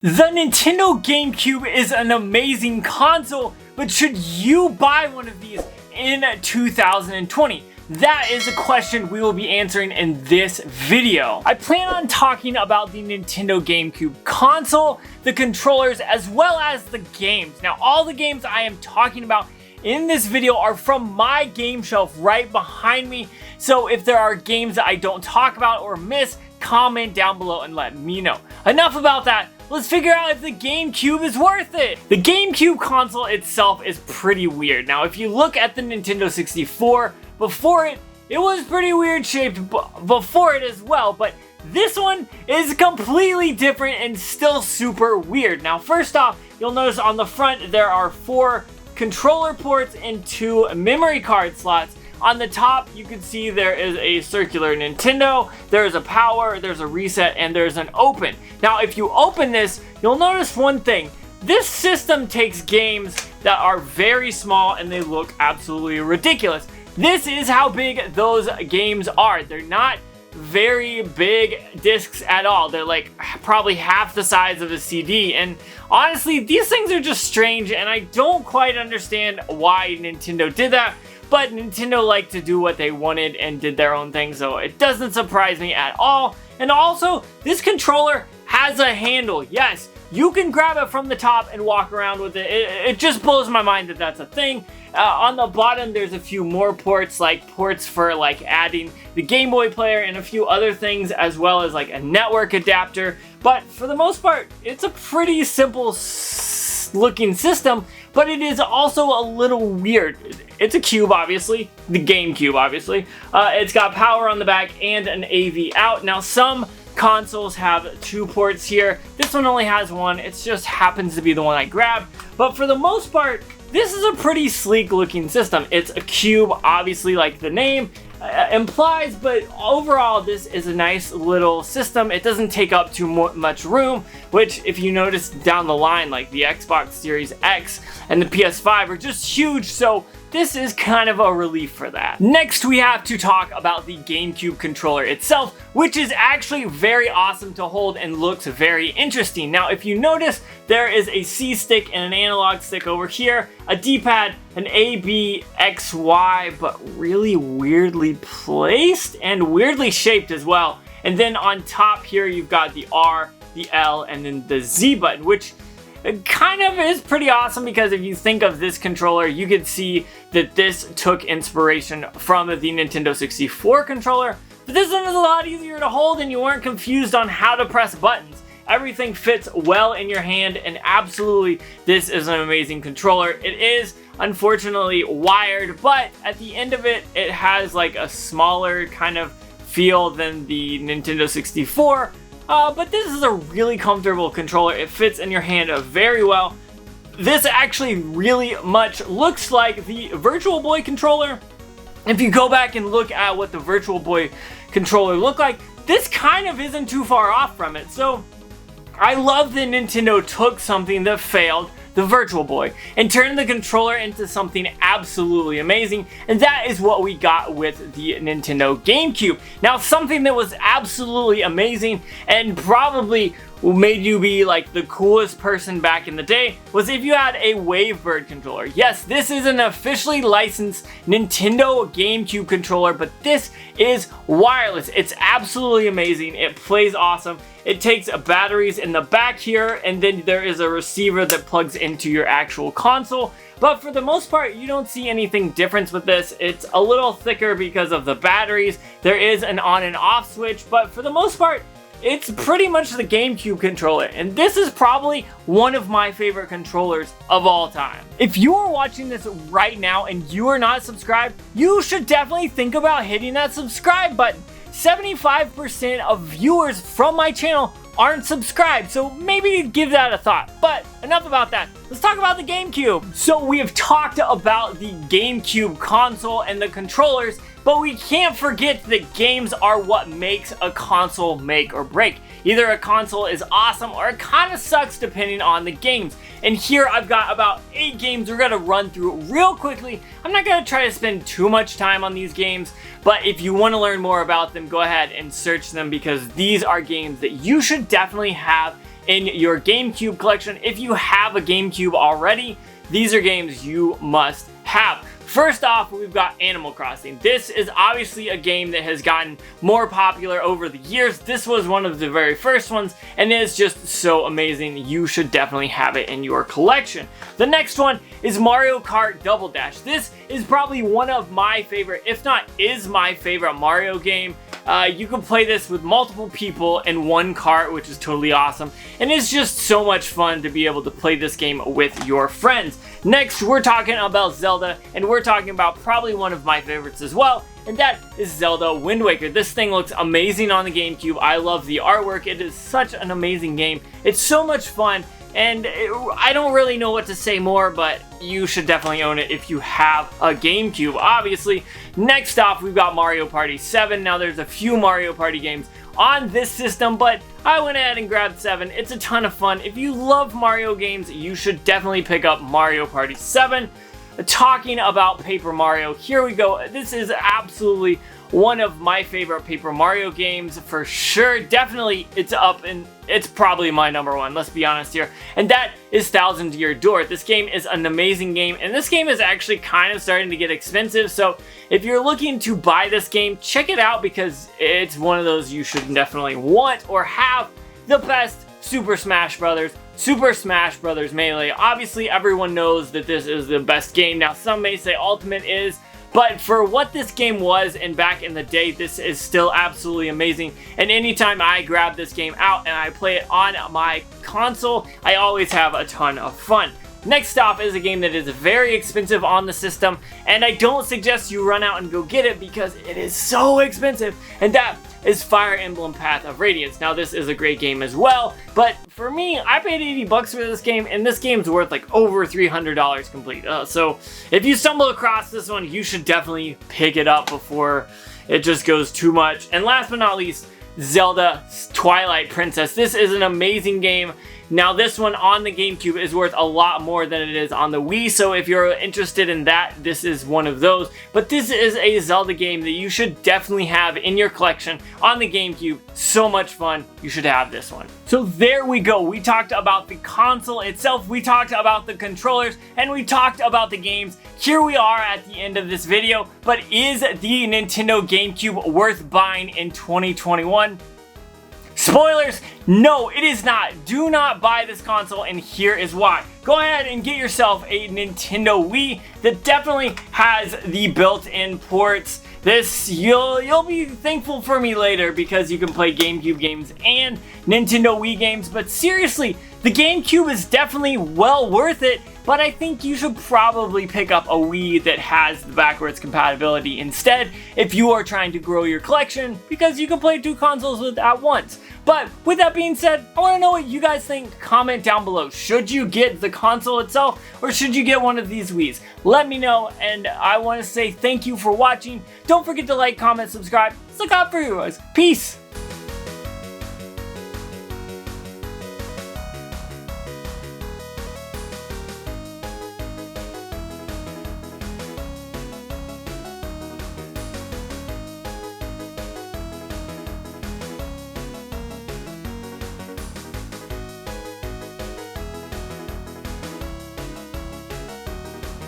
The Nintendo GameCube is an amazing console, but should you buy one of these in 2020? That is a question we will be answering in this video. I plan on talking about the Nintendo GameCube console, the controllers, as well as the games. Now, all the games I am talking about in this video are from my game shelf right behind me, so if there are games that I don't talk about or miss, comment down below and let me know. Enough about that. Let's figure out if the GameCube is worth it. The GameCube console itself is pretty weird. Now, if you look at the Nintendo 64, before it was pretty weird shaped before it as well, but this one is completely different and still super weird. Now, first off, you'll notice on the front there are 4 controller ports and 2 memory card slots. On the top, you can see there is a circular Nintendo, there's a power, there's a reset, and there's an open. Now, if you open this, you'll notice one thing. This system takes games that are very small and they look absolutely ridiculous. This is how big those games are. They're not very big discs at all. They're like probably half the size of a CD, and honestly, these things are just strange, and I don't quite understand why Nintendo did that. But Nintendo liked to do what they wanted and did their own thing, so it doesn't surprise me at all. And also, this controller has a handle. Yes, you can grab it from the top and walk around with it. It just blows my mind that that's a thing. On the bottom, there's a few more ports, like ports for like adding the Game Boy player and a few other things, as well as like a network adapter. But for the most part, it's a pretty simple looking system, but it is also a little weird. It's a cube, obviously, the GameCube, obviously. It's got power on the back and an AV out. Now, some consoles have 2 ports here. This one only has 1. It just happens to be the one I grabbed. But for the most part, this is a pretty sleek looking system. It's a cube, obviously, like the name implies, but overall this is a nice little system. It doesn't take up too much room, which if you notice down the line, like the Xbox Series X and the PS5 are just huge, so this is kind of a relief for that. Next, we have to talk about the GameCube controller itself, which is actually very awesome to hold and looks very interesting. Now, if you notice, there is a C stick and an analog stick over here, a D-pad, an A, B, X, Y, but really weirdly placed and weirdly shaped as well. And then on top here, you've got the R, the L, and then the Z button, which it kind of is pretty awesome because if you think of this controller, you can see that this took inspiration from the Nintendo 64 controller. But this one is a lot easier to hold and you weren't confused on how to press buttons. Everything fits well in your hand, and absolutely, this is an amazing controller. It is unfortunately wired, but at the end of it, it has like a smaller kind of feel than the Nintendo 64. But this is a really comfortable controller. It fits in your hand very well. This actually really much looks like the Virtual Boy controller. If you go back and look at what the Virtual Boy controller looked like, this kind of isn't too far off from it. So I love that Nintendo took something that failed, the Virtual Boy, and turned the controller into something absolutely amazing, and that is what we got with the Nintendo GameCube. Now, something that was absolutely amazing and probably made you be like the coolest person back in the day was if you had a wavebird controller. Yes, this is an officially licensed Nintendo GameCube controller, but this is wireless. It's absolutely amazing. It plays awesome. It takes batteries in the back here, and then there is a receiver that plugs into your actual console. But for the most part, you don't see anything different with this. It's a little thicker because of the batteries. There is an on and off switch, but for the most part, it's pretty much the GameCube controller, and this is probably one of my favorite controllers of all time. If you are watching this right now and you are not subscribed, you should definitely think about hitting that subscribe button. 75% of viewers from my channel aren't subscribed, so maybe give that a thought. But enough about that. Let's talk about the GameCube. So we have talked about the GameCube console and the controllers, but we can't forget that games are what makes a console make or break. Either a console is awesome or it kind of sucks depending on the games. And here I've got about 8 games we're going to run through real quickly. I'm not going to try to spend too much time on these games, but if you want to learn more about them, go ahead and search them because these are games that you should definitely have in your GameCube collection. If you have a GameCube already, these are games you must have. First off, we've got Animal Crossing. This is obviously a game that has gotten more popular over the years. This was one of the very first ones, and it is just so amazing. You should definitely have it in your collection. The next one is Mario Kart Double Dash. This is probably one of my favorite, if not is my favorite Mario game. You can play this with multiple people in one cart, which is totally awesome. And it's just so much fun to be able to play this game with your friends. Next, we're talking about Zelda, and we're talking about probably one of my favorites as well, and that is Zelda Wind Waker. This thing looks amazing on the GameCube. I love the artwork. It is such an amazing game. It's so much fun. And I don't really know what to say more, but you should definitely own it if you have a GameCube, obviously. Next off, we've got Mario Party 7. Now, there's a few Mario Party games on this system, but I went ahead and grabbed 7. It's a ton of fun. If you love Mario games, you should definitely pick up Mario Party 7. Talking about Paper Mario, here we go. This is absolutely one of my favorite Paper Mario games for sure. Definitely it's up and it's probably my number one, let's be honest here. And that is Thousand Year Door. This game is an amazing game, and this game is actually kind of starting to get expensive. So if you're looking to buy this game, check it out because it's one of those you should definitely want or have. The best Super Smash Brothers. Super Smash Brothers Melee. Obviously, everyone knows that this is the best game. Now, some may say Ultimate is, but for what this game was and back in the day, this is still absolutely amazing. And anytime I grab this game out and I play it on my console, I always have a ton of fun. Next off is a game that is very expensive on the system, and I don't suggest you run out and go get it because it is so expensive, and that is Fire Emblem Path of Radiance. Now, this is a great game as well, but for me, I paid 80 bucks for this game, and this game's worth like over $300 complete. So if you stumble across this one, you should definitely pick it up before it just goes too much. And last but not least, Zelda Twilight Princess. This is an amazing game. Now, this one on the GameCube is worth a lot more than it is on the Wii, so if you're interested in that, this is one of those. But this is a Zelda game that you should definitely have in your collection on the GameCube. So much fun. You should have this one. So there we go. We talked about the console itself, we talked about the controllers, and we talked about the games. Here we are at the end of this video, but is the Nintendo GameCube worth buying in 2021? Spoilers, no, it is not. Do not buy this console, and here is why. Go ahead and get yourself a Nintendo Wii that definitely has the built-in ports. This, you'll be thankful for me later because you can play GameCube games and Nintendo Wii games, but seriously, the GameCube is definitely well worth it, but I think you should probably pick up a Wii that has the backwards compatibility instead if you are trying to grow your collection, because you can play two consoles at once. But with that being said, I want to know what you guys think. Comment down below. Should you get the console itself, or should you get one of these Wiis? Let me know, and I want to say thank you for watching. Don't forget to like, comment, subscribe. Look out for you guys. Peace!